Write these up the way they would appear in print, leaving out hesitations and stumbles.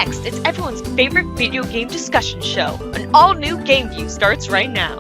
next? It's everyone's favorite video game discussion show. An all-new GameView starts right now.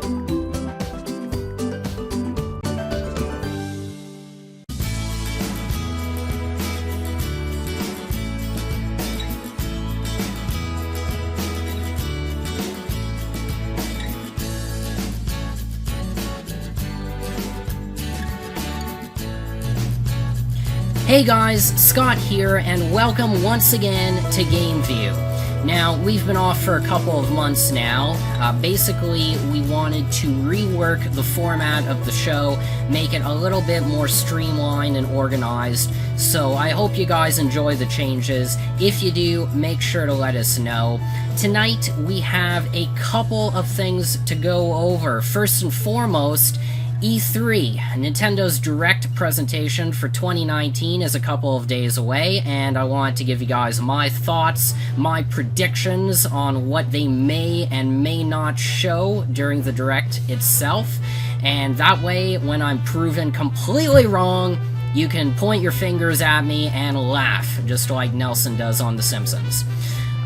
Hey guys, Scott here, and welcome once again to GameView. Now, we've been off for a couple of months now. Basically, we wanted to rework the format of the show, make it a little bit more streamlined and organized, so I hope you guys enjoy the changes. If you do, make sure to let us know. Tonight, we have a couple of things to go over. First and foremost, E3, Nintendo's Direct presentation for 2019 is a couple of days away, and I want to give you guys my thoughts, my predictions on what they may and may not show during the Direct itself, and that way, when I'm proven completely wrong, you can point your fingers at me and laugh, just like Nelson does on The Simpsons.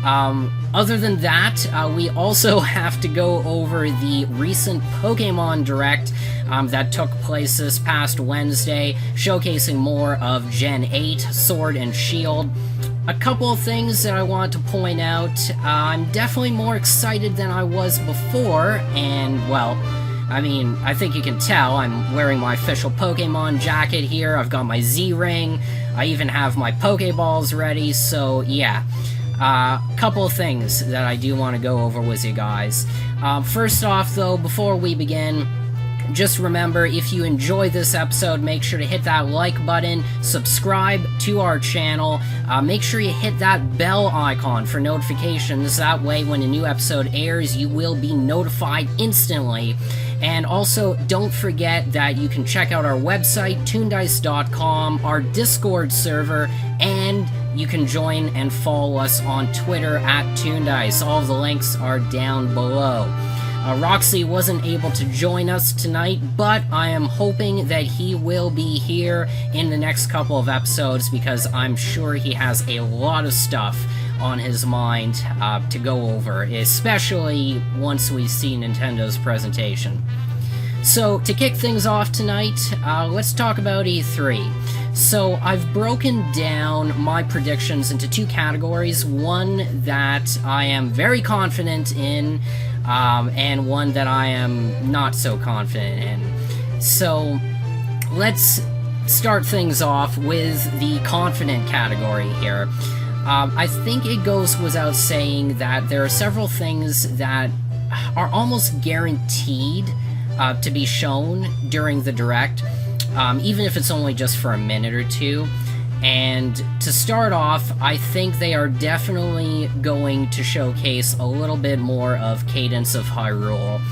Other than that, we also have to go over the recent Pokémon Direct that took place this past Wednesday, showcasing more of Gen 8, Sword and Shield. A couple of things that I want to point out. I'm definitely more excited than I was before, and, well, I mean, I think you can tell, I'm wearing my official Pokémon jacket here, I've got my Z-Ring, I even have my Pokéballs ready, so yeah. Couple of things that I do want to go over with you guys. First off, though, before we begin, just remember, if you enjoy this episode, make sure to hit that like button, subscribe to our channel, make sure you hit that bell icon for notifications, that way when a new episode airs, you will be notified instantly. And also, don't forget that you can check out our website, TOONDISE.com, our Discord server, and you can join and follow us on Twitter at TOONDISE. All of the links are down below. Roxy wasn't able to join us tonight, but I am hoping that he will be here in the next couple of episodes because I'm sure he has a lot of stuff on his mind to go over, especially once we see Nintendo's presentation. So, to kick things off tonight, let's talk about E3. So, I've broken down my predictions into two categories, one that I am very confident in, and one that I am not so confident in. So, let's start things off with the confident category here. I think it goes without saying that there are several things that are almost guaranteed to be shown during the Direct, even if it's only just for a minute or two. And to start off, I think they are definitely going to showcase a little bit more of Cadence of Hyrule.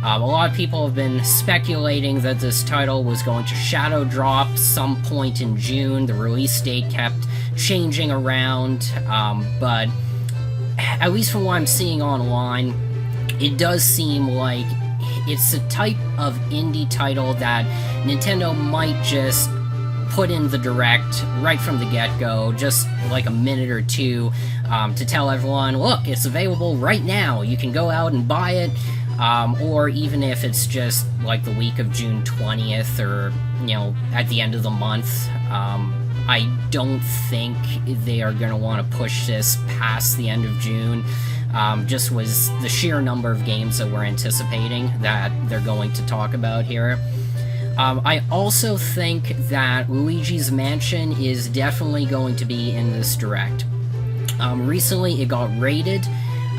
A lot of people have been speculating that this title was going to shadow drop some point in June. The release date kept changing around, but at least from what I'm seeing online, it does seem like it's a type of indie title that Nintendo might just put in the Direct right from the get-go, just like a minute or two, to tell everyone, look, it's available right now, you can go out and buy it, or even if it's just like the week of June 20th, or, you know, at the end of the month. I don't think they are going to want to push this past the end of June, just with the sheer number of games that we're anticipating that they're going to talk about here. I also think that Luigi's Mansion is definitely going to be in this Direct. Recently it got rated,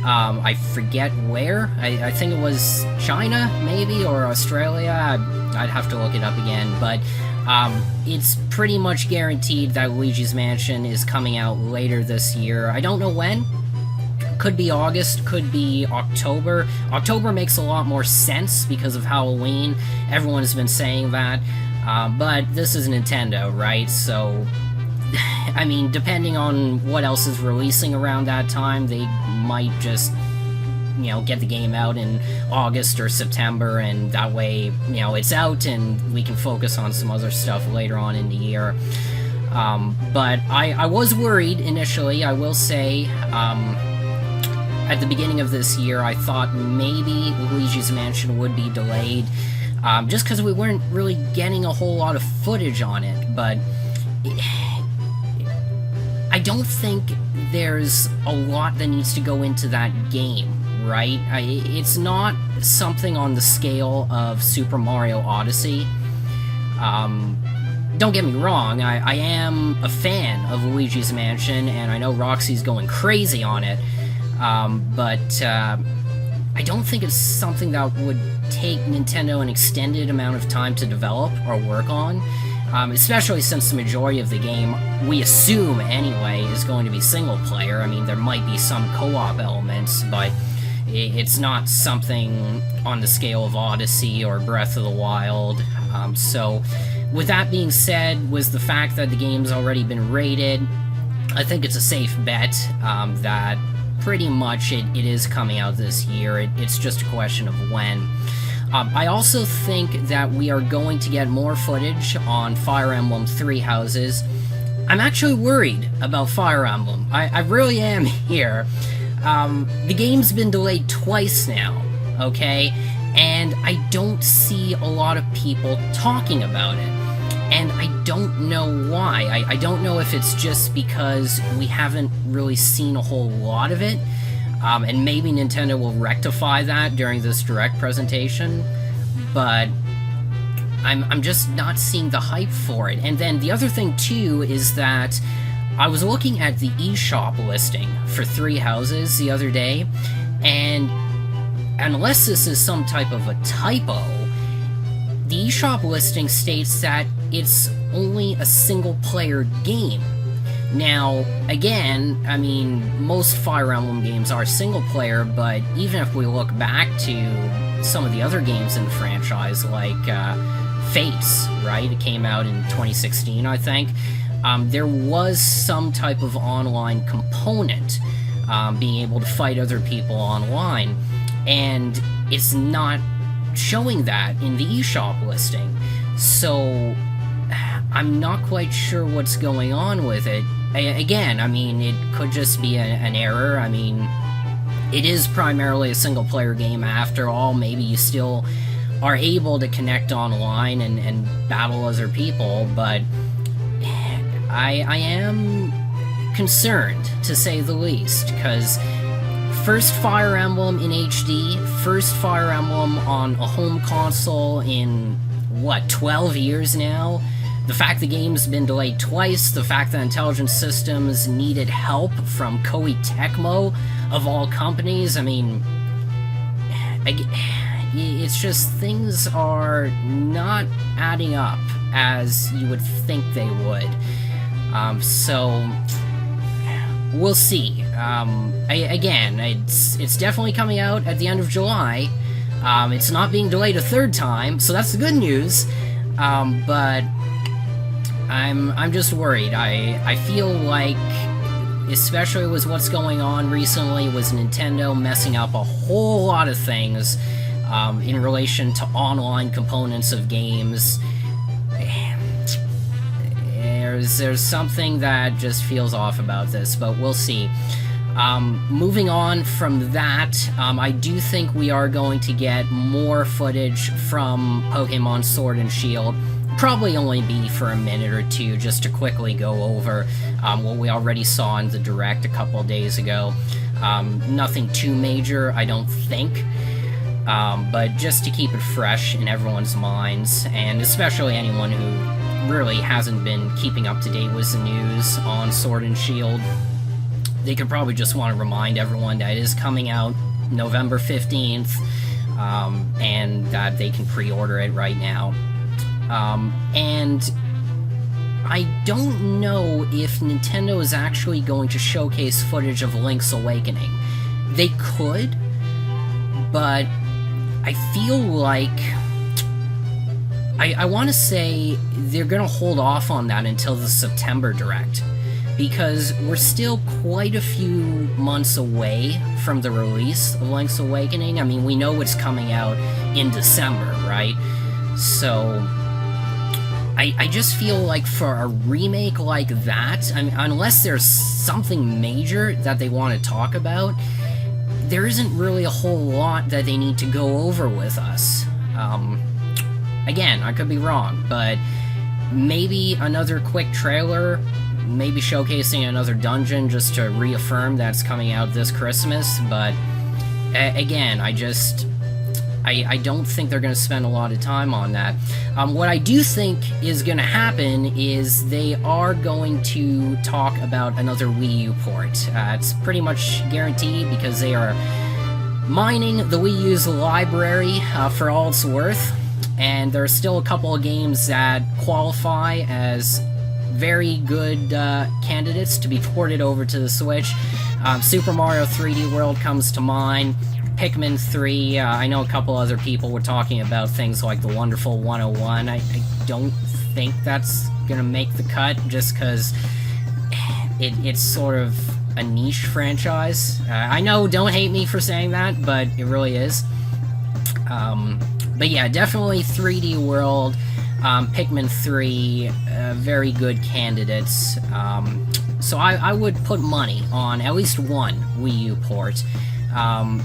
I forget where, I think it was China, maybe, or Australia, I'd have to look it up again, but it's pretty much guaranteed that Luigi's Mansion is coming out later this year. I don't know when. Could be August, could be October. October makes a lot more sense because of Halloween. Everyone has been saying that. But this is Nintendo, right? So, I mean, depending on what else is releasing around that time, they might just, you know, get the game out in August or September, and that way, you know, it's out and we can focus on some other stuff later on in the year. But I was worried initially, I will say. At the beginning of this year, I thought maybe Luigi's Mansion would be delayed, just because we weren't really getting a whole lot of footage on it, but I don't think there's a lot that needs to go into that game, right? It's not something on the scale of Super Mario Odyssey. Don't get me wrong, I am a fan of Luigi's Mansion, and I know Roxy's going crazy on it, but I don't think it's something that would take Nintendo an extended amount of time to develop or work on, especially since the majority of the game, we assume anyway, is going to be single player. I mean, there might be some co-op elements, but it's not something on the scale of Odyssey or Breath of the Wild. So, with that being said, with the fact that the game's already been rated, I think it's a safe bet that pretty much it is coming out this year. It's just a question of when. I also think that we are going to get more footage on Fire Emblem Three Houses. I'm actually worried about Fire Emblem. I really am here. The game's been delayed twice now, okay? And I don't see a lot of people talking about it. And I don't know why. I don't know if it's just because we haven't really seen a whole lot of it, and maybe Nintendo will rectify that during this Direct presentation, but I'm just not seeing the hype for it. And then the other thing, too, is that I was looking at the eShop listing for Three Houses the other day, and unless this is some type of a typo, the eShop listing states that it's only a single-player game. Now, again, I mean, most Fire Emblem games are single-player, but even if we look back to some of the other games in the franchise, like Fates, right? It came out in 2016, I think. There was some type of online component, being able to fight other people online, and it's not showing that in the eShop listing. So I'm not quite sure what's going on with it. Again, I mean, it could just be an error. I mean, it is primarily a single-player game after all. Maybe you still are able to connect online and battle other people, but I am concerned, to say the least, because first Fire Emblem in HD, first Fire Emblem on a home console in, what, 12 years now? The fact the game's been delayed twice, the fact that Intelligent Systems needed help from Koei Tecmo, of all companies, I mean, it's just things are not adding up as you would think they would. So, we'll see. Again, it's definitely coming out at the end of July. It's not being delayed a third time, so that's the good news. But I'm just worried. I feel like, especially with what's going on recently, with Nintendo messing up a whole lot of things in relation to online components of games, there's something that just feels off about this, but we'll see. Moving on from that, I do think we are going to get more footage from Pokemon Sword and Shield. Probably only be for a minute or two, just to quickly go over what we already saw in the Direct a couple days ago. Nothing too major, I don't think, but just to keep it fresh in everyone's minds, and especially anyone who really hasn't been keeping up to date with the news on Sword and Shield. They could probably just want to remind everyone that it is coming out November 15th, and that they can pre-order it right now. And I don't know if Nintendo is actually going to showcase footage of Link's Awakening. They could, but I feel like I want to say they're going to hold off on that until the September Direct, because we're still quite a few months away from the release of Link's Awakening. I mean, we know it's coming out in December, right? So I just feel like for a remake like that, I mean, unless there's something major that they want to talk about, there isn't really a whole lot that they need to go over with us. Again, I could be wrong, but maybe another quick trailer, maybe showcasing another dungeon just to reaffirm that it's coming out this Christmas, but again, I don't think they're going to spend a lot of time on that. What I do think is going to happen is they are going to talk about another Wii U port. It's pretty much guaranteed because they are mining the Wii U's library for all it's worth, and there are still a couple of games that qualify as very good candidates to be ported over to the Switch. Super Mario 3D World comes to mind. Pikmin 3, I know a couple other people were talking about things like the Wonderful 101. I don't think that's gonna make the cut, just because it's sort of a niche franchise. I know, don't hate me for saying that, but it really is. But yeah, definitely 3D World, Pikmin 3, very good candidates. So I would put money on at least one Wii U port.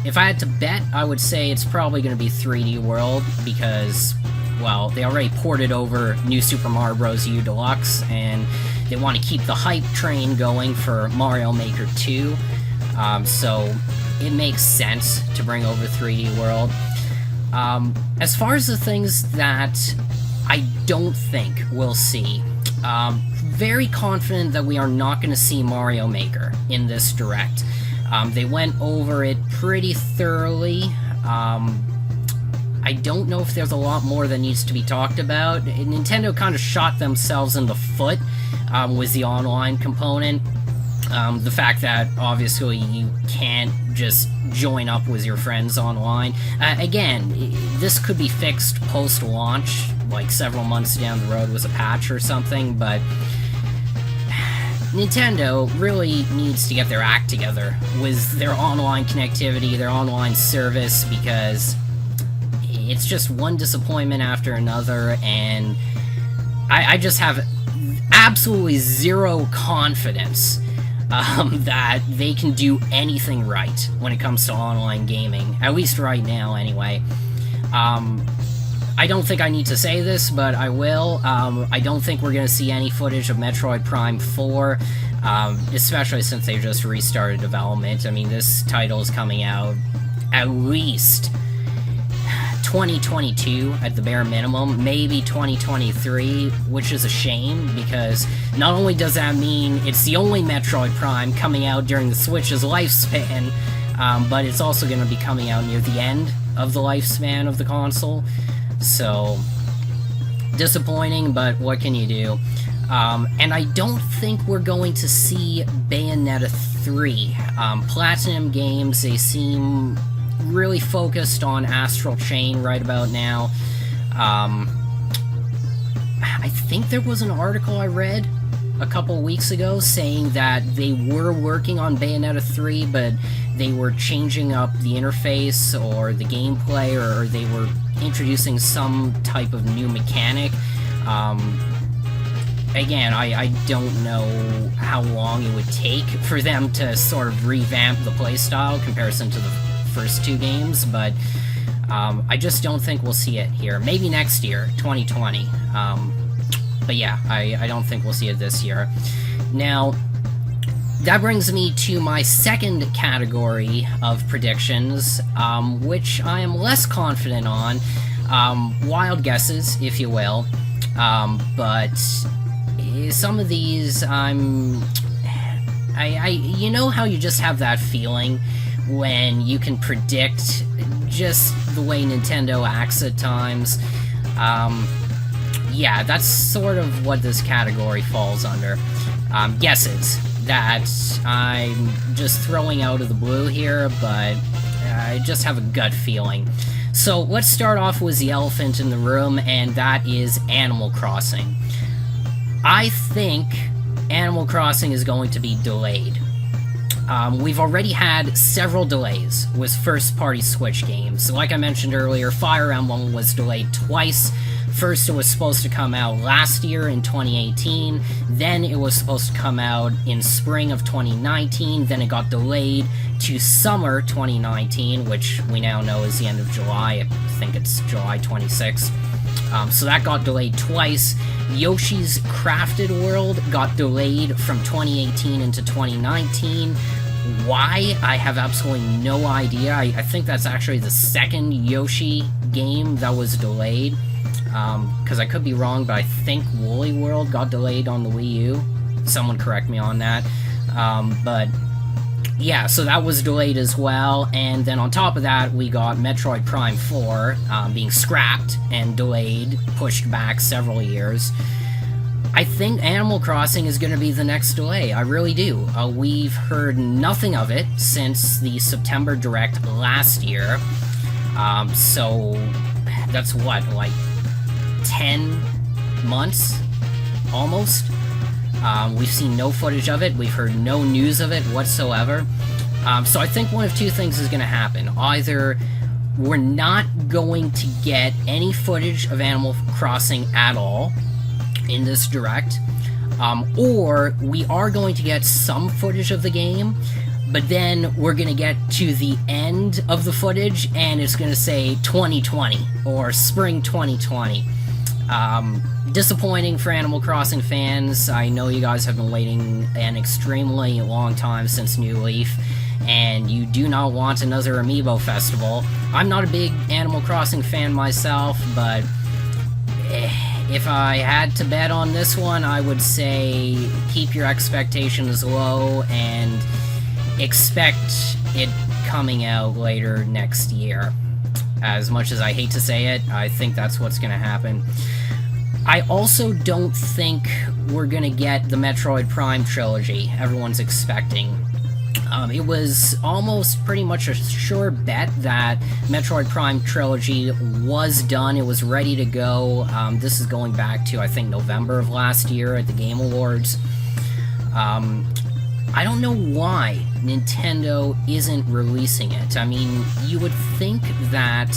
If I had to bet, I would say it's probably going to be 3D World, because, well, they already ported over New Super Mario Bros. U Deluxe, and they want to keep the hype train going for Mario Maker 2, so it makes sense to bring over 3D World. As far as the things that I don't think we'll see, very confident that we are not going to see Mario Maker in this Direct. They went over it pretty thoroughly. I don't know if there's a lot more that needs to be talked about. Nintendo kind of shot themselves in the foot with the online component. The fact that, obviously, you can't just join up with your friends online. Again, this could be fixed post-launch, like several months down the road with a patch or something, but Nintendo really needs to get their act together with their online connectivity, their online service, because it's just one disappointment after another, and I just have absolutely zero confidence that they can do anything right when it comes to online gaming, at least right now, anyway. I don't think I need to say this, but I will. I don't think we're going to see any footage of Metroid Prime 4, especially since they just restarted development. I mean, this title is coming out at least 2022 at the bare minimum, maybe 2023, which is a shame, because not only does that mean it's the only Metroid Prime coming out during the Switch's lifespan, but it's also going to be coming out near the end of the lifespan of the console. So, disappointing, but what can you do? And I don't think we're going to see Bayonetta 3. Platinum Games, they seem really focused on Astral Chain right about now. I think there was an article I read a couple weeks ago saying that they were working on Bayonetta 3, but they were changing up the interface or the gameplay, or they were introducing some type of new mechanic. Again, I don't know how long it would take for them to sort of revamp the playstyle in comparison to the first two games, but I just don't think we'll see it here. Maybe next year, 2020. But yeah, I don't think we'll see it this year. Now, that brings me to my second category of predictions, which I am less confident on. Wild guesses, if you will. But some of these, you know how you just have that feeling when you can predict just the way Nintendo acts at times? Yeah, that's sort of what this category falls under. Guesses that I'm just throwing out of the blue here, but I just have a gut feeling. So let's start off with the elephant in the room, and that is Animal Crossing. I think Animal Crossing is going to be delayed. We've already had several delays with first-party Switch games. Like I mentioned earlier, Fire Emblem was delayed twice First, it was supposed to come out last year in 2018, then it was supposed to come out in spring of 2019, then it got delayed to summer 2019, which we now know is the end of July. I think it's July 26th. So that got delayed twice. Yoshi's Crafted World got delayed from 2018 into 2019. Why? I have absolutely no idea. I think that's actually the second Yoshi game that was delayed. Because I could be wrong, but I think Woolly World got delayed on the Wii U. Someone correct me on that. But yeah, so that was delayed as well, and then on top of that, we got Metroid Prime 4 being scrapped and delayed, pushed back several years. I think Animal Crossing is going to be the next delay, I really do. We've heard nothing of it since the September Direct last year, so that's what, like 10 months, almost? We've seen no footage of it, we've heard no news of it whatsoever. So I think one of two things is going to happen. Either we're not going to get any footage of Animal Crossing at all in this Direct, or we are going to get some footage of the game, but then we're going to get to the end of the footage and it's going to say 2020 or spring 2020. Disappointing for Animal Crossing fans. I know you guys have been waiting an extremely long time since New Leaf, and you do not want another Amiibo Festival. I'm not a big Animal Crossing fan myself, but if I had to bet on this one, I would say keep your expectations low and expect it coming out later next year. As much as I hate to say it, I think that's what's going to happen. I also don't think we're going to get the Metroid Prime trilogy everyone's expecting. It was almost pretty much a sure bet that Metroid Prime trilogy was done, it was ready to go. This is going back to, I think, November of last year at the Game Awards. I don't know why Nintendo isn't releasing it. I mean, you would think that,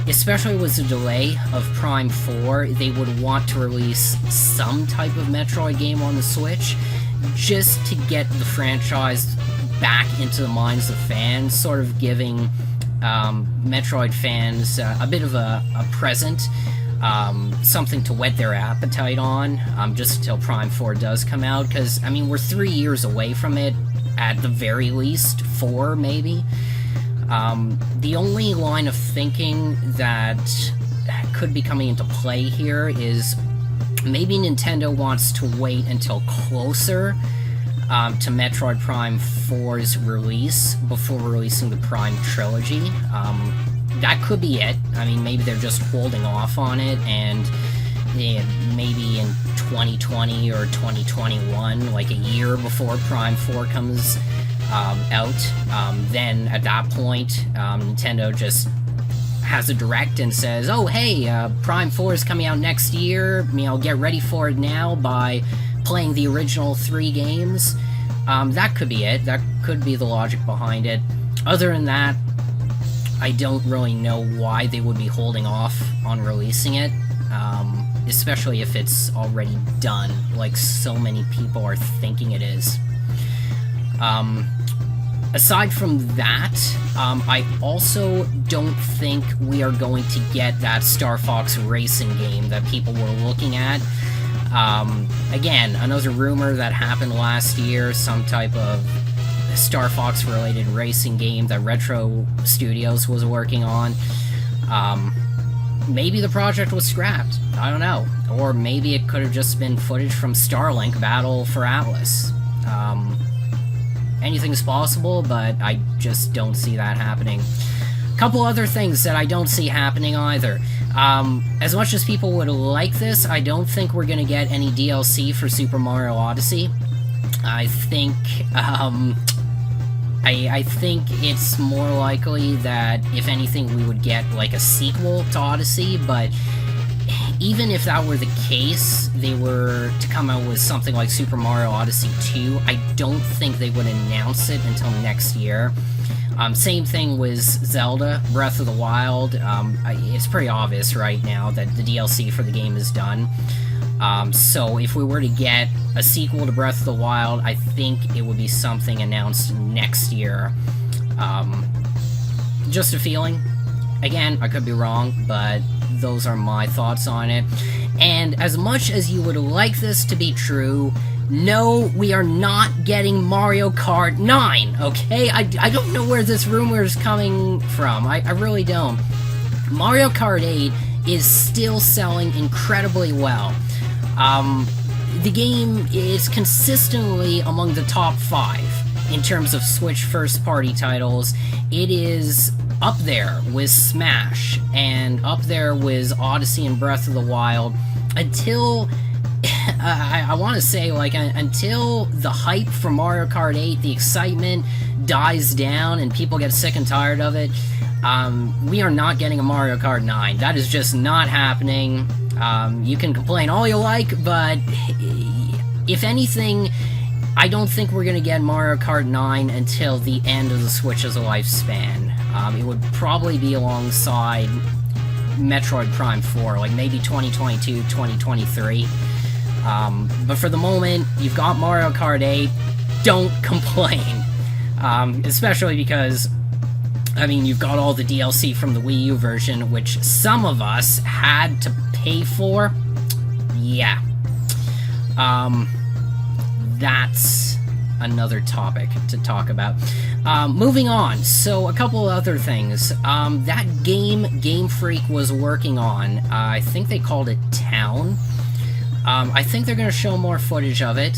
especially with the delay of Prime 4, they would want to release some type of Metroid game on the Switch, just to get the franchise back into the minds of fans, sort of giving Metroid fans a bit of a present, something to whet their appetite on, just until Prime 4 does come out, because, I mean, we're 3 years away from it, at the very least, 4 maybe. The only line of thinking that could be coming into play here is maybe Nintendo wants to wait until closer to Metroid Prime 4's release before releasing the Prime trilogy. That could be it. I mean, maybe they're just holding off on it, and maybe in 2020 or 2021, like a year before Prime 4 comes out, then at that point, Nintendo just has a Direct and says, oh hey, Prime 4 is coming out next year, you know, get ready for it now by playing the original 3 games. That could be it. That could be the logic behind it. Other than that, I don't really know why they would be holding off on releasing it, especially if it's already done, like so many people are thinking it is. Aside from that, I also don't think we are going to get that Star Fox racing game that people were looking at. Again, another rumor that happened last year, some type of Star Fox related racing game that Retro Studios was working on. Maybe the project was scrapped, I don't know. Or maybe it could have just been footage from Starlink Battle for Atlas. Anything's possible, but I just don't see that happening. A couple other things that I don't see happening either. As much as people would like this, I don't think we're gonna get any DLC for Super Mario Odyssey. I think, I think it's more likely that, if anything, we would get, like, a sequel to Odyssey, but even if that were the case, they were to come out with something like Super Mario Odyssey 2, I don't think they would announce it until next year. Same thing with Zelda Breath of the Wild. It's pretty obvious right now that the DLC for the game is done. So if we were to get a sequel to Breath of the Wild, I think it would be something announced next year. Just a feeling. Again, I could be wrong, but those are my thoughts on it. And as much as you would like this to be true, no, we are not getting Mario Kart 9, okay? I don't know where this rumor is coming from. I really don't. Mario Kart 8 is still selling incredibly well. The game is consistently among the top 5 in terms of Switch first-party titles. It is up there with Smash, and up there with Odyssey and Breath of the Wild, until... I want to say, like, until the hype for Mario Kart 8, the excitement dies down and people get sick and tired of it, we are not getting a Mario Kart 9. That is just not happening. You can complain all you like, but if anything, I don't think we're going to get Mario Kart 9 until the end of the Switch's lifespan. It would probably be alongside Metroid Prime 4, like maybe 2022, 2023. But for the moment, you've got Mario Kart 8, don't complain. Especially because, I mean, you've got all the DLC from the Wii U version, which some of us had to pay for. Yeah. That's another topic to talk about. Moving on, so a couple other things. That Game Freak was working on, I think they called it Town. I think they're going to show more footage of it.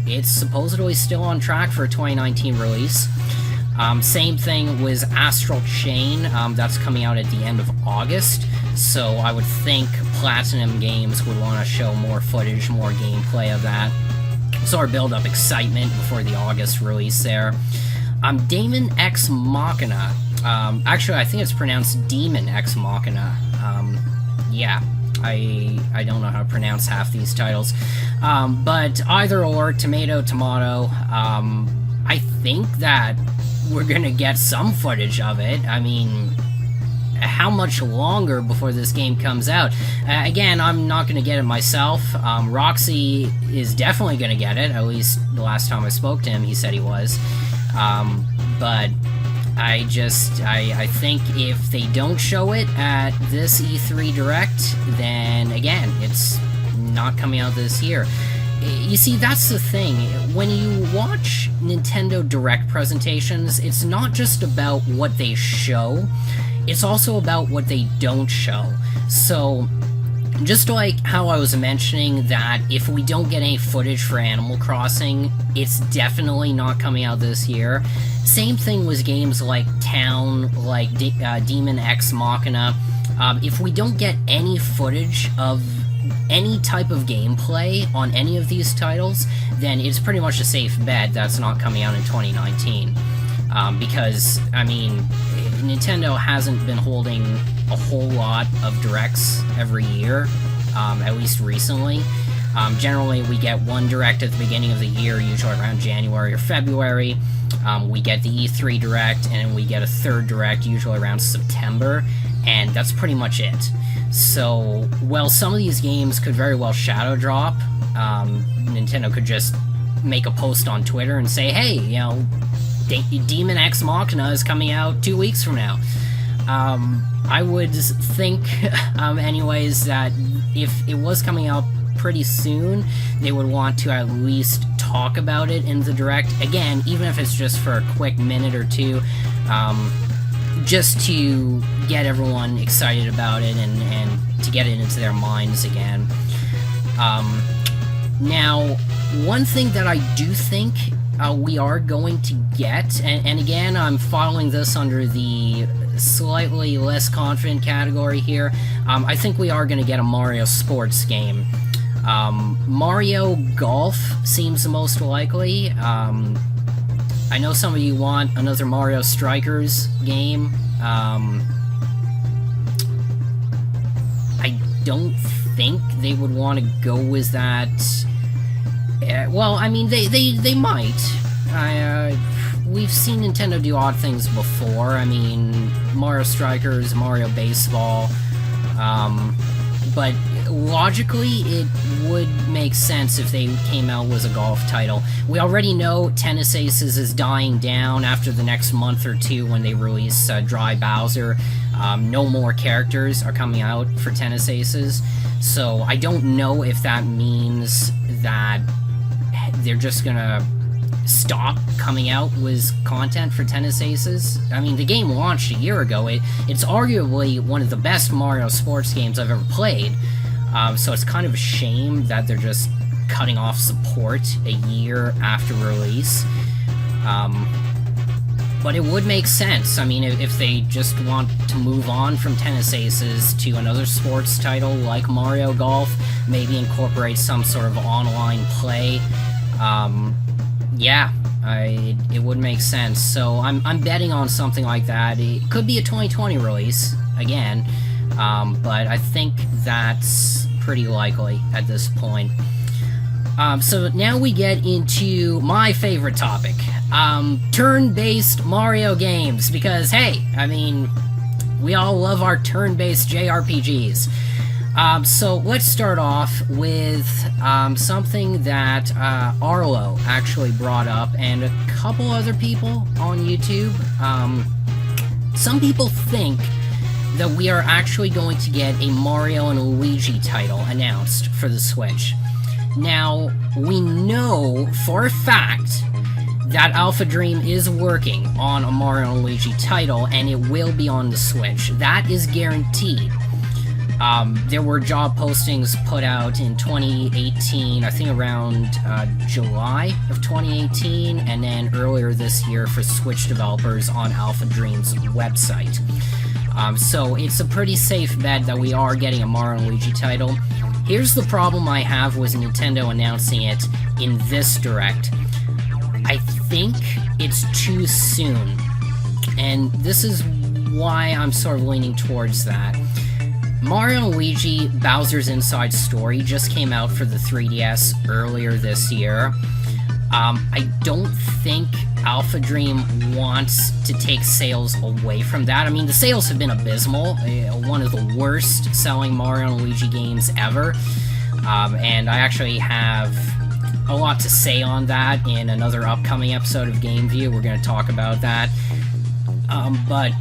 It's supposedly still on track for a 2019 release. Same thing with Astral Chain. That's coming out at the end of August, so I would think Platinum Games would want to show more footage, more gameplay of that. Sort of build up excitement before the August release there. Daemon X Machina. Actually, I think it's pronounced Demon X Machina. Yeah. I don't know how to pronounce half these titles. But either or, tomato, I think that we're gonna get some footage of it. I mean, how much longer before this game comes out? Again, I'm not gonna get it myself. Roxy is definitely gonna get it, at least the last time I spoke to him, he said he was. But I think if they don't show it at this E3 Direct, then again, it's not coming out this year. You see, that's the thing. When you watch Nintendo Direct presentations, it's not just about what they show, it's also about what they don't show. So, just like how I was mentioning that if we don't get any footage for Animal Crossing, it's definitely not coming out this year. Same thing with games like Town, like Demon X Machina. If we don't get any footage of any type of gameplay on any of these titles, then it's pretty much a safe bet that's not coming out in 2019. Because, I mean, Nintendo hasn't been holding a whole lot of Directs every year, at least recently. Generally, we get one Direct at the beginning of the year, usually around January or February. We get the E3 Direct, and we get a third Direct, usually around September, and that's pretty much it. So, well, some of these games could very well shadow drop. Nintendo could just make a post on Twitter and say, hey, you know, Demon X Machina is coming out 2 weeks from now. I would think, anyways, that if it was coming out pretty soon, they would want to at least talk about it in the Direct. Again, even if it's just for a quick minute or two, just to get everyone excited about it and to get it into their minds again. Now, one thing that I do think we are going to get, and again, I'm following this under the slightly less confident category here, I think we are going to get a Mario sports game. Mario Golf seems the most likely. I know some of you want another Mario Strikers game. I don't think they would want to go with that. Well, I mean, they might. we've seen Nintendo do odd things before. I mean, Mario Strikers, Mario Baseball, but logically, it would make sense if they came out with a golf title. We already know Tennis Aces is dying down after the next month or two when they release Dry Bowser. No more characters are coming out for Tennis Aces, so I don't know if that means that they're just gonna stop coming out with content for Tennis Aces. I mean, the game launched a year ago. It's arguably one of the best Mario sports games I've ever played, so it's kind of a shame that they're just cutting off support a year after release. But it would make sense. I mean, if they just want to move on from Tennis Aces to another sports title like Mario Golf, maybe incorporate some sort of online play, yeah, it would make sense. So I'm betting on something like that. It could be a 2020 release, again, but I think that's pretty likely at this point. So now we get into my favorite topic, turn-based Mario games, because, hey, I mean, we all love our turn-based JRPGs. So let's start off with something that Arlo actually brought up, and a couple other people on YouTube. Some people think that we are actually going to get a Mario and Luigi title announced for the Switch. Now, we know for a fact that Alpha Dream is working on a Mario and Luigi title, and it will be on the Switch. That is guaranteed. There were job postings put out in 2018, I think around July of 2018, and then earlier this year for Switch developers on Alpha Dream's website. So it's a pretty safe bet that we are getting a Mario and Luigi title. Here's the problem I have with Nintendo announcing it in this Direct. I think it's too soon, and this is why I'm sort of leaning towards that. Mario & Luigi Bowser's Inside Story just came out for the 3DS earlier this year. I don't think Alpha Dream wants to take sales away from that. I mean, the sales have been abysmal, one of the worst selling Mario & Luigi games ever, and I actually have a lot to say on that in another upcoming episode of GameView. We're going to talk about that, but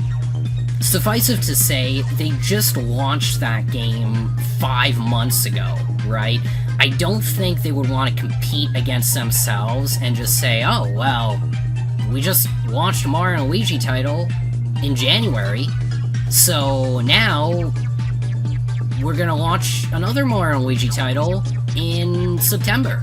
suffice it to say, they just launched that game 5 months ago, right? I don't think they would want to compete against themselves and just say, oh, well, we just launched a Mario and Luigi title in January, so now we're gonna launch another Mario and Luigi title in September.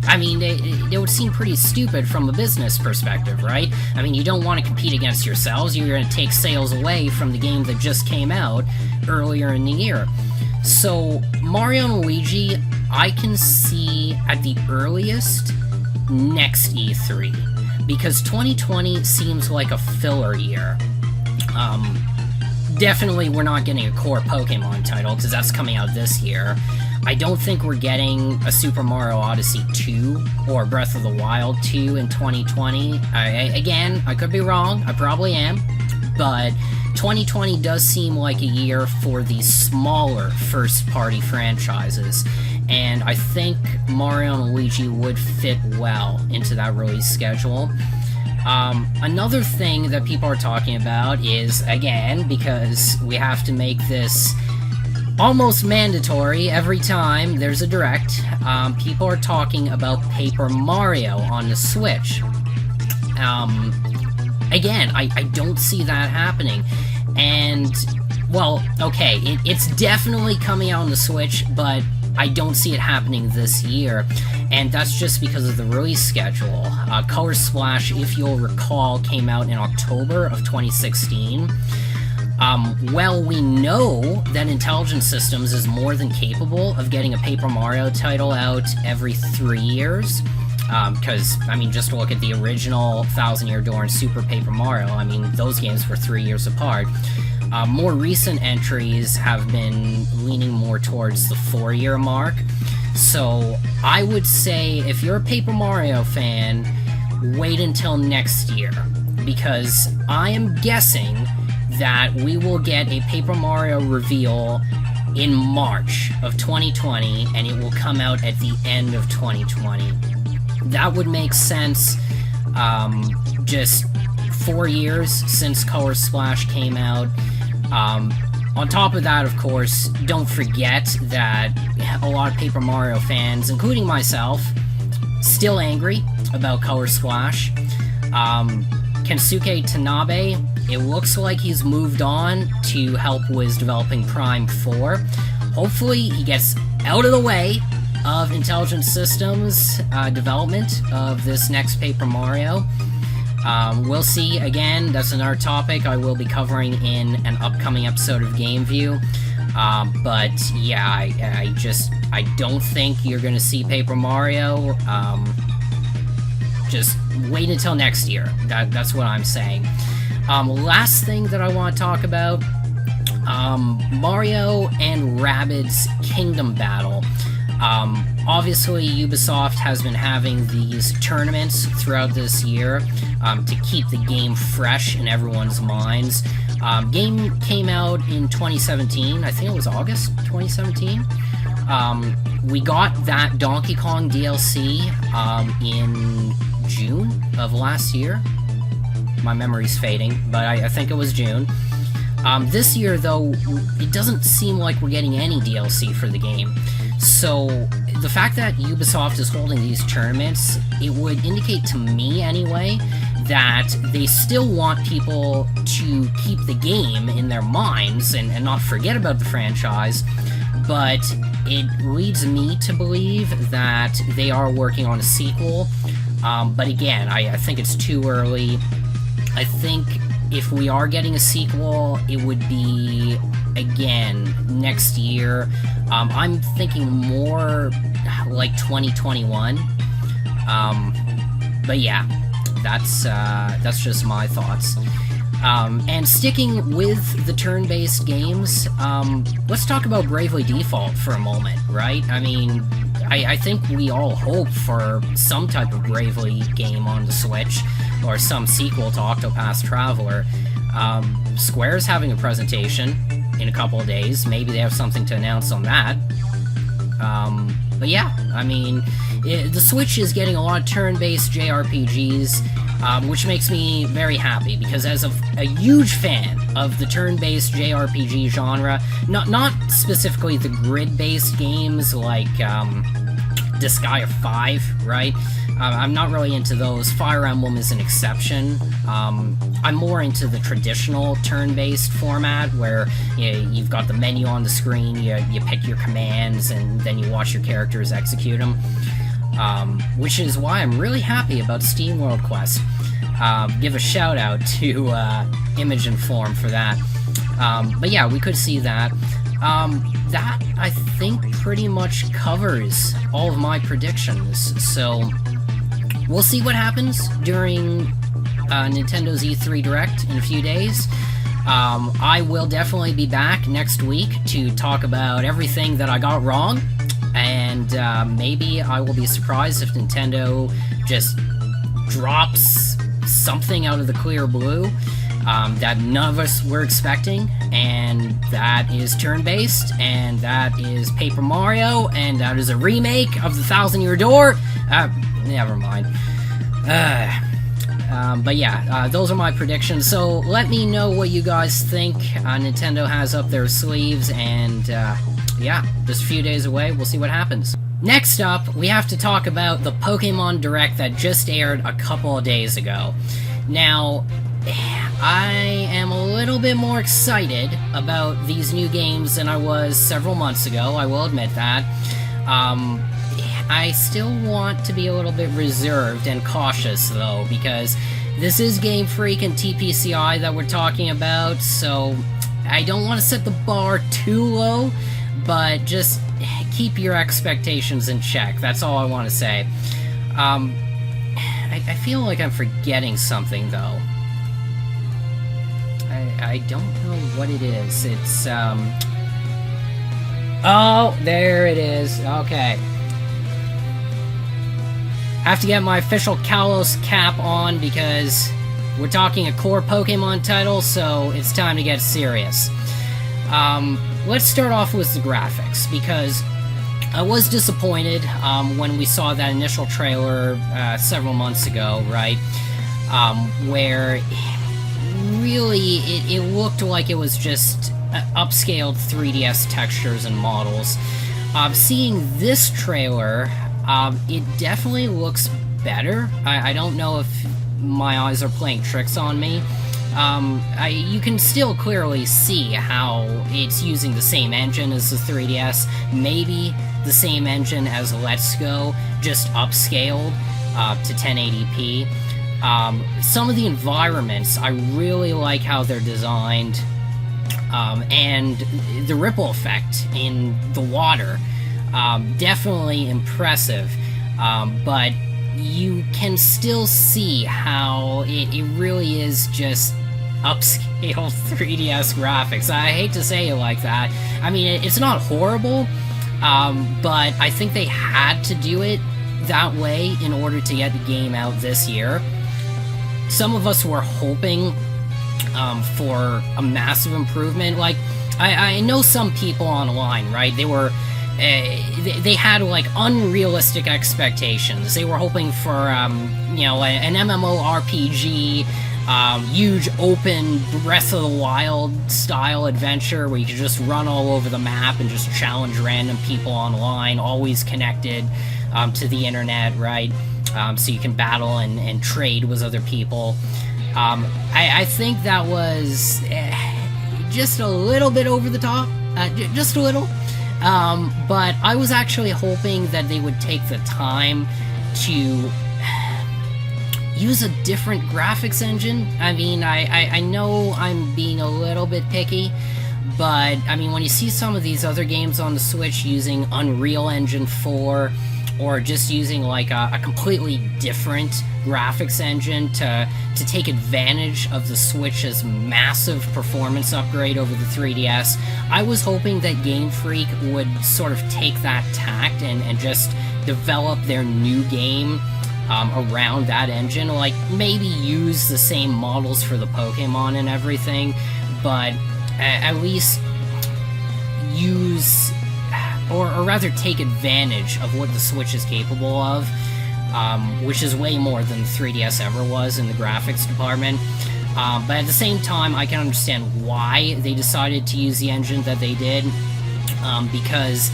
I mean, it would seem pretty stupid from a business perspective, right? I mean, you don't want to compete against yourselves. You're going to take sales away from the game that just came out earlier in the year. So, Mario and Luigi, I can see at the earliest next E3, because 2020 seems like a filler year. Definitely we're not getting a core Pokémon title, because that's coming out this year. I don't think we're getting a Super Mario Odyssey 2 or Breath of the Wild 2 in 2020. Again, I could be wrong, I probably am, but 2020 does seem like a year for these smaller first-party franchises, and I think Mario and Luigi would fit well into that release schedule. Another thing that people are talking about is, again, because we have to make this almost mandatory every time there's a Direct, people are talking about Paper Mario on the Switch. Again, I don't see that happening, and, well, okay, it's definitely coming out on the Switch, but I don't see it happening this year, and that's just because of the release schedule. Color Splash, if you'll recall, came out in October of 2016. Well, we know that Intelligent Systems is more than capable of getting a Paper Mario title out every 3 years, because, I mean, just look at the original Thousand Year Door and Super Paper Mario. I mean, those games were 3 years apart. More recent entries have been leaning more towards the 4-year mark, so I would say if you're a Paper Mario fan, wait until next year, because I am guessing that we will get a Paper Mario reveal in March of 2020, and it will come out at the end of 2020. That would make sense. Just 4 years since Color Splash came out. On top of that, of course, don't forget that a lot of Paper Mario fans, including myself, still angry about Color Splash. Kensuke Tanabe, it looks like he's moved on to help with developing Prime 4. Hopefully he gets out of the way of Intelligent Systems' development of this next Paper Mario. We'll see. Again, that's another topic I will be covering in an upcoming episode of GameView. But yeah, I don't think you're gonna see Paper Mario. Just wait until next year. That's what I'm saying. Last thing that I want to talk about, Mario and Rabbids Kingdom Battle. Obviously, Ubisoft has been having these tournaments throughout this year to keep the game fresh in everyone's minds. Game came out in 2017, I think it was August 2017. We got that Donkey Kong DLC in June of last year. My memory's fading, but I think it was June. This year, though, it doesn't seem like we're getting any DLC for the game. So, the fact that Ubisoft is holding these tournaments, it would indicate to me, anyway, that they still want people to keep the game in their minds and not forget about the franchise, but it leads me to believe that they are working on a sequel. But again, I think it's too early. I think if we are getting a sequel, it would be, again, next year. I'm thinking more like 2021. But yeah, that's just my thoughts. And sticking with the turn-based games, let's talk about Bravely Default for a moment, right? I mean, I think we all hope for some type of Bravely game on the Switch, or some sequel to Octopath Traveler. Square's having a presentation in a couple of days. Maybe they have something to announce on that. But yeah, I mean, the Switch is getting a lot of turn-based JRPGs, which makes me very happy, because as a huge fan of the turn-based JRPG genre, not specifically the grid-based games like Disgaea 5, right? I'm not really into those. Fire Emblem is an exception. I'm more into the traditional turn-based format, where you've got the menu on the screen, you pick your commands, and then you watch your characters execute them. Which is why I'm really happy about Steam World Quest. Give a shout out to Image and Form for that. But yeah, we could see that. That, I think, pretty much covers all of my predictions. So, we'll see what happens during Nintendo's E3 Direct in a few days. I will definitely be back next week to talk about everything that I got wrong. And maybe I will be surprised if Nintendo just drops something out of the clear blue that none of us were expecting, and that is turn-based, and that is Paper Mario, and that is a remake of the Thousand Year Door. Never mind. But yeah, those are my predictions, so let me know what you guys think Nintendo has up their sleeves, and yeah, just a few days away, we'll see what happens. Next up, we have to talk about the Pokémon Direct that just aired a couple of days ago. Now, I am a little bit more excited about these new games than I was several months ago, I will admit that. I still want to be a little bit reserved and cautious, though, because this is Game Freak and TPCI that we're talking about, so I don't want to set the bar too low, but just keep your expectations in check. That's all I want to say. I feel like I'm forgetting something, though. I don't know what it is. It's, oh, there it is. Okay. have to get my official Kalos cap on because we're talking a core Pokemon title, so it's time to get serious. Let's start off with the graphics, because I was disappointed when we saw that initial trailer several months ago, right? Where really it looked like it was just upscaled 3DS textures and models. Seeing this trailer, it definitely looks better. I don't know if my eyes are playing tricks on me. You can still clearly see how it's using the same engine as the 3DS, maybe the same engine as Let's Go, just upscaled to 1080p. Some of the environments, I really like how they're designed, and the ripple effect in the water, definitely impressive, but you can still see how it really is just upscale 3DS graphics. I hate to say it like that. I mean, it's not horrible, but I think they had to do it that way in order to get the game out this year. Some of us were hoping for a massive improvement. Like, I know some people online, right? They were they had like unrealistic expectations. They were hoping for you know, an MMORPG, huge open Breath of the Wild style adventure where you could just run all over the map and just challenge random people online, always connected to the internet, right? So you can battle and trade with other people. I think that was just a little bit over the top, just a little. But I was actually hoping that they would take the time to use a different graphics engine. I mean, I know I'm being a little bit picky, but I mean, when you see some of these other games on the Switch using Unreal Engine 4, or just using like a completely different graphics engine to take advantage of the Switch's massive performance upgrade over the 3DS, I was hoping that Game Freak would sort of take that tact and just develop their new game around that engine. Like, maybe use the same models for the Pokemon and everything, but at least use, or rather take advantage of what the Switch is capable of, which is way more than the 3DS ever was in the graphics department. But at the same time, I can understand why they decided to use the engine that they did, because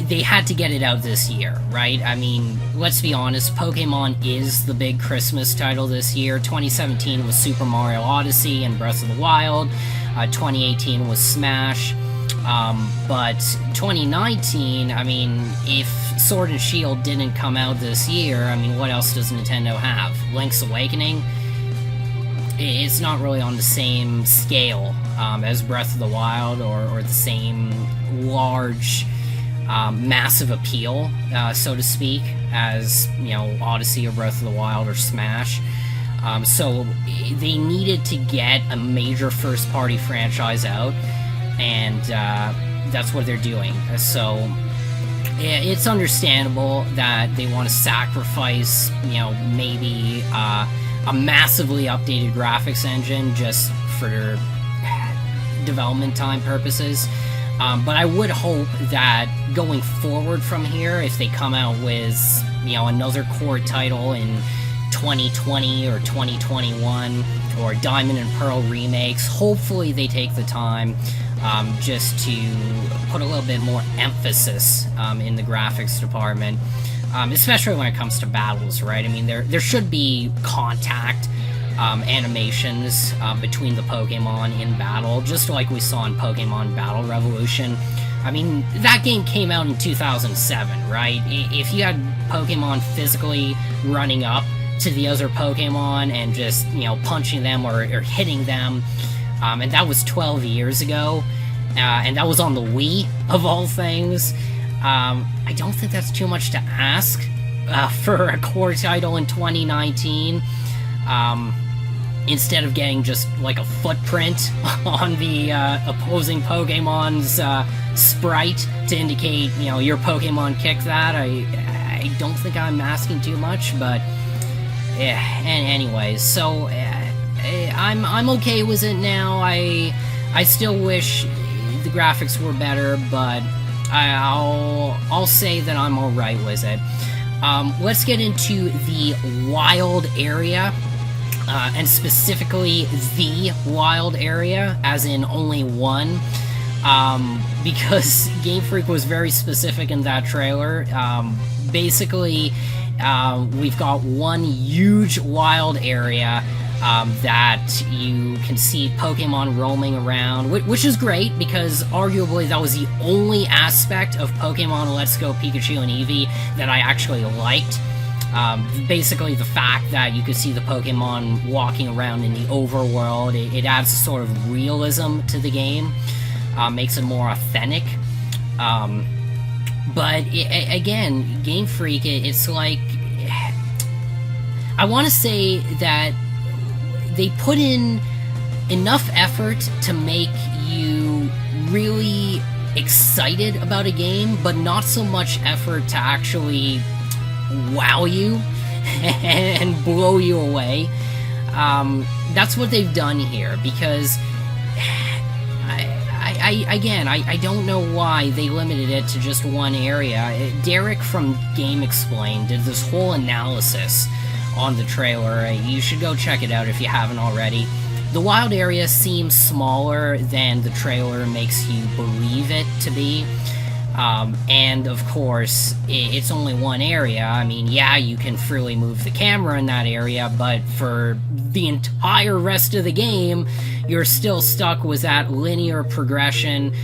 they had to get it out this year, right? I mean, let's be honest, Pokemon is the big Christmas title this year. 2017 was Super Mario Odyssey and Breath of the Wild. 2018 was Smash. But 2019, I mean, if Sword and Shield didn't come out this year, I mean, what else does Nintendo have? Link's Awakening? It's not really on the same scale as Breath of the Wild, or the same large, massive appeal, so to speak, as, you know, Odyssey or Breath of the Wild or Smash. So they needed to get a major first-party franchise out, and that's what they're doing. So it's understandable that they want to sacrifice, you know, maybe a massively updated graphics engine just for development time purposes. But I would hope that going forward from here, if they come out with, you know, another core title in 2020 or 2021, or Diamond and Pearl remakes, hopefully they take the time just to put a little bit more emphasis in the graphics department, especially when it comes to battles, right? I mean, there should be contact animations between the Pokemon in battle, just like we saw in Pokemon Battle Revolution. I mean, that game came out in 2007, right? If you had Pokemon physically running up to the other Pokemon and just, you know, punching them or hitting them, and that was 12 years ago, and that was on the Wii, of all things. I don't think that's too much to ask for a core title in 2019. Instead of getting just like a footprint on the opposing Pokemon's sprite to indicate, you know, your Pokemon kicked that, I don't think I'm asking too much, but yeah. And anyways, so I'm okay with it now. I still wish the graphics were better, but I'll say that I'm alright with it. Let's get into the wild area, and specifically the wild area, as in only one, because Game Freak was very specific in that trailer. Basically, we've got one huge wild area that you can see Pokemon roaming around, which is great, because arguably that was the only aspect of Pokemon Let's Go Pikachu and Eevee that I actually liked. Basically the fact that you could see the Pokemon walking around in the overworld, it adds a sort of realism to the game, makes it more authentic. But again, Game Freak, it's like, I want to say that they put in enough effort to make you really excited about a game, but not so much effort to actually wow you and blow you away. That's what they've done here, because I don't know why they limited it to just one area. Derek from Game Explain did this whole analysis on the trailer. You should go check it out if you haven't already. The wild area seems smaller than the trailer makes you believe it to be. And of course, it's only one area. I mean, yeah, you can freely move the camera in that area, but for the entire rest of the game, you're still stuck with that linear progression,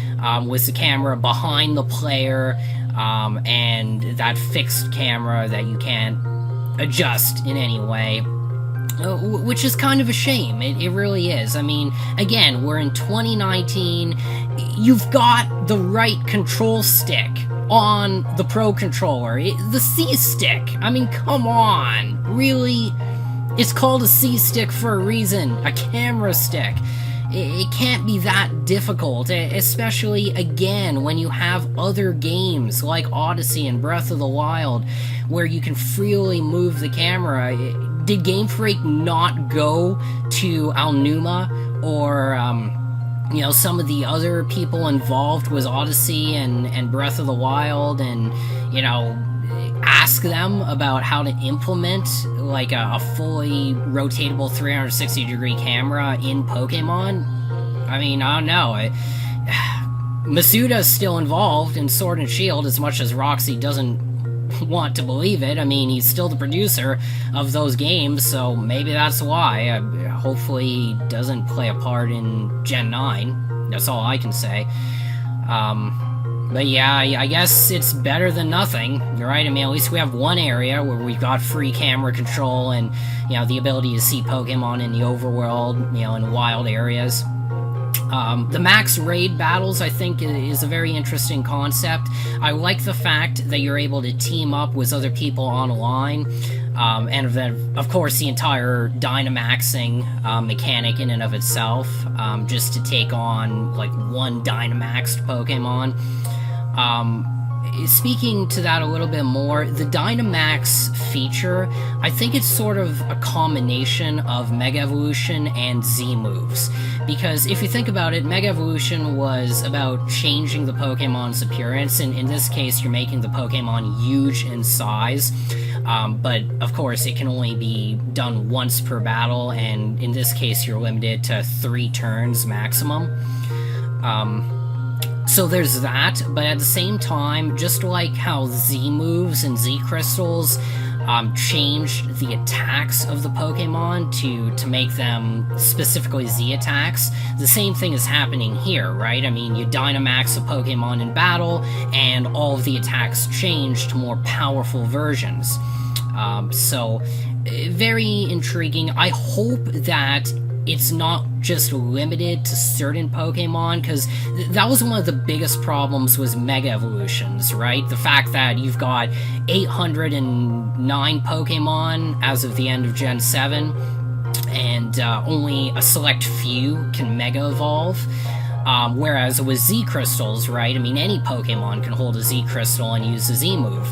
with the camera behind the player, and that fixed camera that you can't adjust in any way, which is kind of a shame. It really is. I mean, again, we're in 2019, you've got the right control stick on the Pro Controller, the C-Stick, I mean, come on, really? It's called a C-Stick for a reason, a camera stick. It can't be that difficult, especially, again, when you have other games like Odyssey and Breath of the Wild, where you can freely move the camera. Did Game Freak not go to Alnuma or, you know, some of the other people involved with Odyssey and Breath of the Wild, and, you know, ask them about how to implement, like, a fully rotatable 360-degree camera in Pokemon? I mean, I don't know. Masuda's still involved in Sword and Shield, as much as Roxy doesn't want to believe it. I mean, he's still the producer of those games, so maybe that's why. Hopefully he doesn't play a part in Gen 9. That's all I can say. But yeah, I guess it's better than nothing, right? I mean, at least we have one area where we've got free camera control and, you know, the ability to see Pokemon in the overworld, you know, in wild areas. The max raid battles, I think, is a very interesting concept. I like the fact that you're able to team up with other people online, and then, of course, the entire Dynamaxing mechanic in and of itself, just to take on, like, one Dynamaxed Pokemon. Speaking to that a little bit more, the Dynamax feature, I think it's sort of a combination of Mega Evolution and Z-moves. Because if you think about it, Mega Evolution was about changing the Pokemon's appearance, and in this case, you're making the Pokemon huge in size. But, of course, it can only be done once per battle, and in this case, you're limited to 3 turns maximum. So there's that, but at the same time, just like how Z-moves and Z-crystals changed the attacks of the Pokemon to make them specifically Z-attacks, the same thing is happening here, right? I mean, you Dynamax a Pokemon in battle, and all of the attacks change to more powerful versions. So, very intriguing. I hope that it's not just limited to certain Pokemon, because that was one of the biggest problems with Mega Evolutions, right? The fact that you've got 809 Pokemon as of the end of Gen 7, and only a select few can Mega Evolve. Whereas with Z-Crystals, right, I mean, any Pokemon can hold a Z-Crystal and use a Z-move.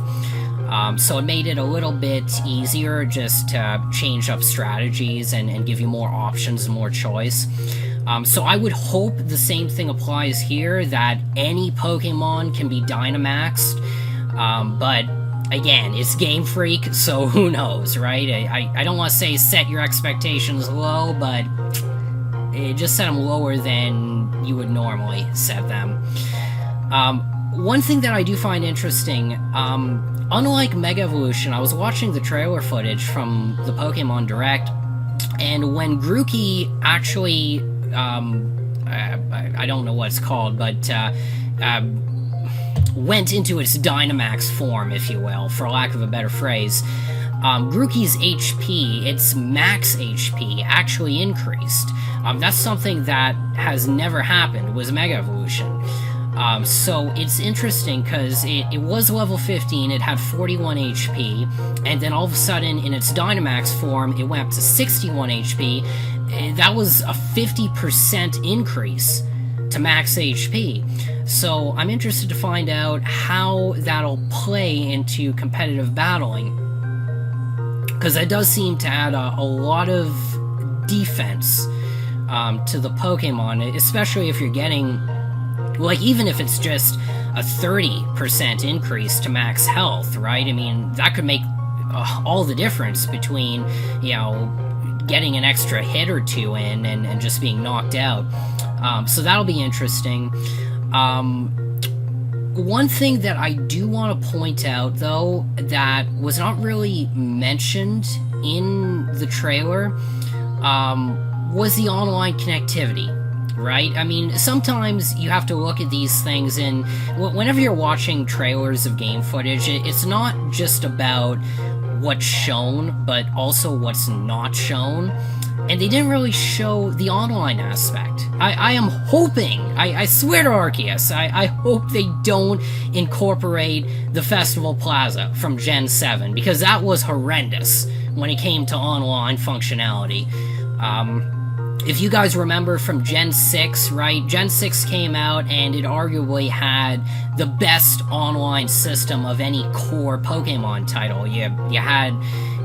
So it made it a little bit easier just to change up strategies and give you more options and more choice. So I would hope the same thing applies here, that any Pokemon can be Dynamaxed, but again, it's Game Freak, so who knows, right? I don't want to say set your expectations low, but just set them lower than you would normally set them. One thing that I do find interesting, unlike Mega Evolution, I was watching the trailer footage from the Pokemon Direct, and when Grookey actually, I don't know what it's called, but went into its Dynamax form, if you will, for lack of a better phrase, Grookey's HP, its max HP, actually increased. That's something that has never happened with Mega Evolution. So it's interesting because it was level 15, it had 41 HP, and then all of a sudden in its Dynamax form it went up to 61 HP. That was a 50% increase to max HP. So I'm interested to find out how that'll play into competitive battling, because that does seem to add a lot of defense to the Pokemon, especially if you're getting, like, even if it's just a 30% increase to max health, right? I mean, that could make all the difference between, you know, getting an extra hit or two in and just being knocked out. So that'll be interesting. One thing that I do want to point out, though, that was not really mentioned in the trailer, was the online connectivity. Right? I mean, sometimes you have to look at these things, and whenever you're watching trailers of game footage, it's not just about what's shown, but also what's not shown. And they didn't really show the online aspect. I am hoping, I swear to Arceus, I hope they don't incorporate the Festival Plaza from Gen 7, because that was horrendous when it came to online functionality. If you guys remember from Gen 6, right? Gen 6 came out and it arguably had the best online system of any core Pokemon title. You had,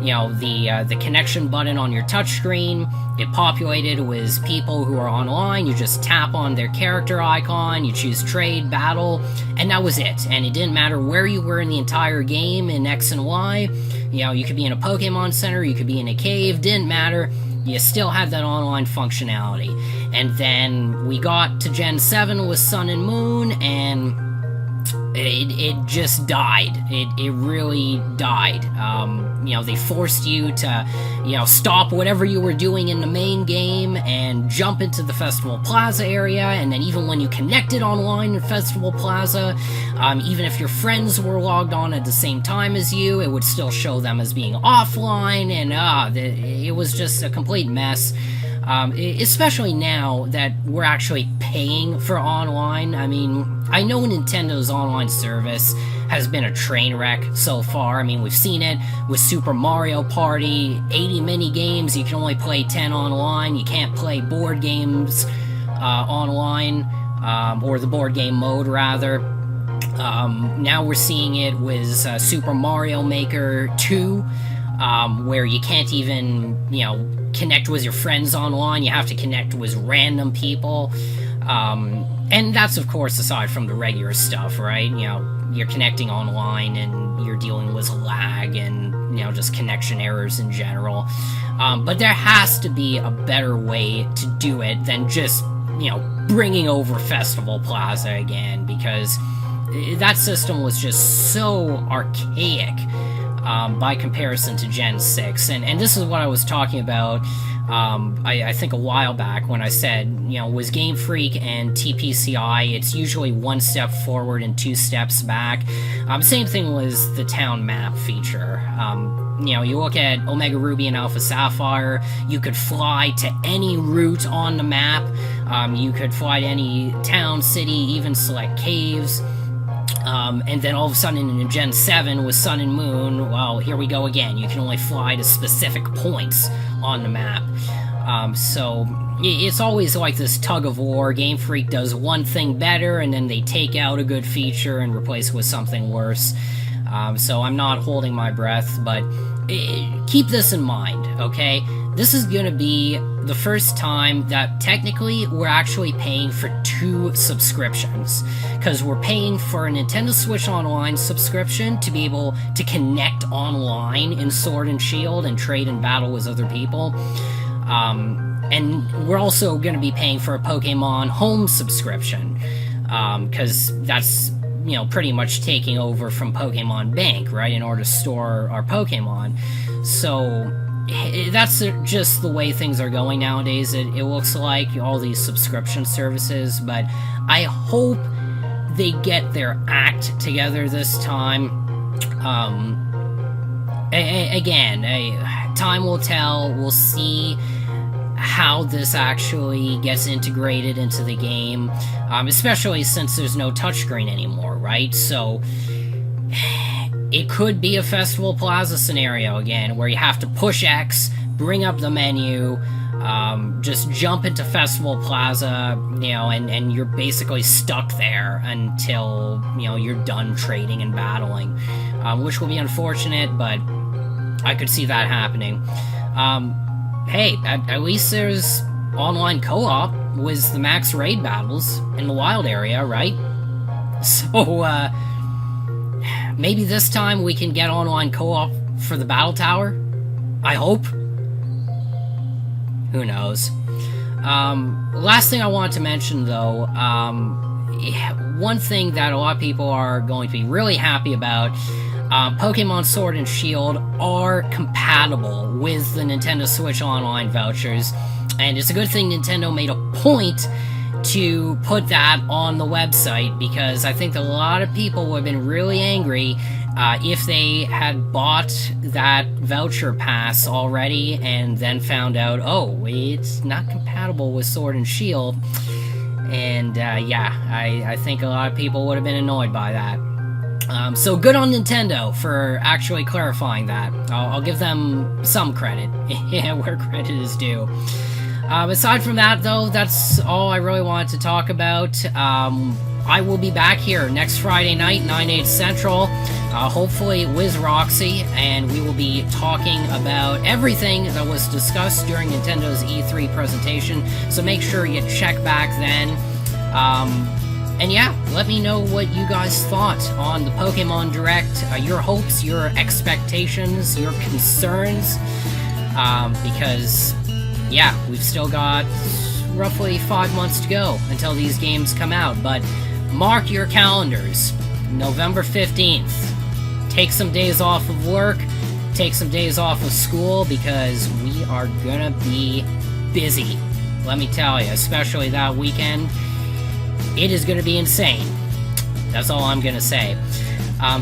you know, the connection button on your touchscreen. It populated with people who are online. You just tap on their character icon, you choose trade, battle, and that was it. And it didn't matter where you were in the entire game in X and Y. You know, you could be in a Pokemon Center, you could be in a cave, didn't matter. You still had that online functionality. And then we got to Gen 7 with Sun and Moon, and it just died. It really died. You know, they forced you to, you know, stop whatever you were doing in the main game and jump into the Festival Plaza area, and then even when you connected online in Festival Plaza, even if your friends were logged on at the same time as you, it would still show them as being offline, and it was just a complete mess. Especially now that we're actually paying for online. I mean, I know Nintendo's online service has been a train wreck so far. I mean, we've seen it with Super Mario Party, 80 mini games, you can only play 10 online, you can't play board games online, or the board game mode, rather. Now we're seeing it with Super Mario Maker 2, where you can't even, you know, connect with your friends online, you have to connect with random people, and that's of course aside from the regular stuff, right? You know, you're connecting online and you're dealing with lag and, you know, just connection errors in general, but there has to be a better way to do it than just, you know, bringing over Festival Plaza again, because that system was just so archaic by comparison to Gen 6, and this is what I was talking about, I think a while back when I said, you know, with Game Freak and TPCI, it's usually one step forward and two steps back. Same thing was the town map feature. You know, you look at Omega Ruby and Alpha Sapphire, you could fly to any route on the map, you could fly to any town, city, even select caves. And then all of a sudden in Gen 7 with Sun and Moon, well, here we go again. You can only fly to specific points on the map. So it's always like this tug of war. Game Freak does one thing better, and then they take out a good feature and replace it with something worse. so I'm not holding my breath, but keep this in mind, okay? This is gonna be the first time that technically we're actually paying for 2 subscriptions, because we're paying for a Nintendo Switch Online subscription to be able to connect online in Sword and Shield and trade and battle with other people. And we're also going to be paying for a Pokemon Home subscription, because that's, you know, pretty much taking over from Pokemon Bank, right, in order to store our Pokemon. So that's just the way things are going nowadays. It looks like all these subscription services, but I hope they get their act together this time. Again, time will tell. We'll see how this actually gets integrated into the game, especially since there's no touchscreen anymore, right? So it could be a Festival Plaza scenario again, where you have to push X, bring up the menu, just jump into Festival Plaza, you know, and you're basically stuck there until, you know, you're done trading and battling, which will be unfortunate, but I could see that happening. Hey, at least there's online co-op with the max raid battles in the wild area, right? So, maybe this time we can get online co-op for the battle tower? I hope. Who knows? Last thing I wanted to mention, though, one thing that a lot of people are going to be really happy about, Pokemon Sword and Shield are compatible with the Nintendo Switch Online vouchers, and it's a good thing Nintendo made a point to put that on the website, because I think a lot of people would have been really angry if they had bought that voucher pass already and then found out, oh, it's not compatible with Sword and Shield. And yeah, I think a lot of people would have been annoyed by that. So good on Nintendo for actually clarifying that. I'll give them some credit, where credit is due. Aside from that, though, that's all I really wanted to talk about. I will be back here next Friday night, 9/8 Central, hopefully with Roxy, and we will be talking about everything that was discussed during Nintendo's E3 presentation, so make sure you check back then. And yeah, let me know what you guys thought on the Pokemon Direct, your hopes, your expectations, your concerns, because, yeah, we've still got roughly 5 months to go until these games come out, but mark your calendars, November 15th. Take some days off of work, take some days off of school, because we are gonna be busy, let me tell you, especially that weekend. It is going to be insane. That's all I'm going to say.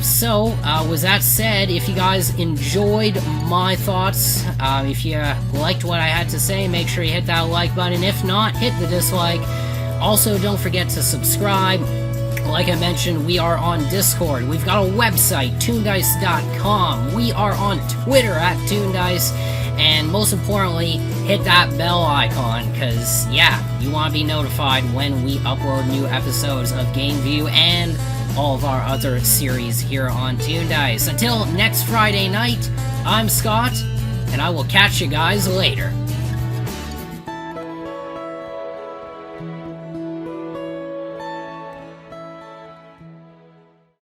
So, with that said, if you guys enjoyed my thoughts, if you liked what I had to say, make sure you hit that like button. If not, hit the dislike. Also, don't forget to subscribe. Like I mentioned, we are on Discord. We've got a website, TOONDISE.com. We are on Twitter at TOONDISE. And most importantly, hit that bell icon, because, yeah, you want to be notified when we upload new episodes of GameView and all of our other series here on TOONDISE. Until next Friday night, I'm Scott, and I will catch you guys later.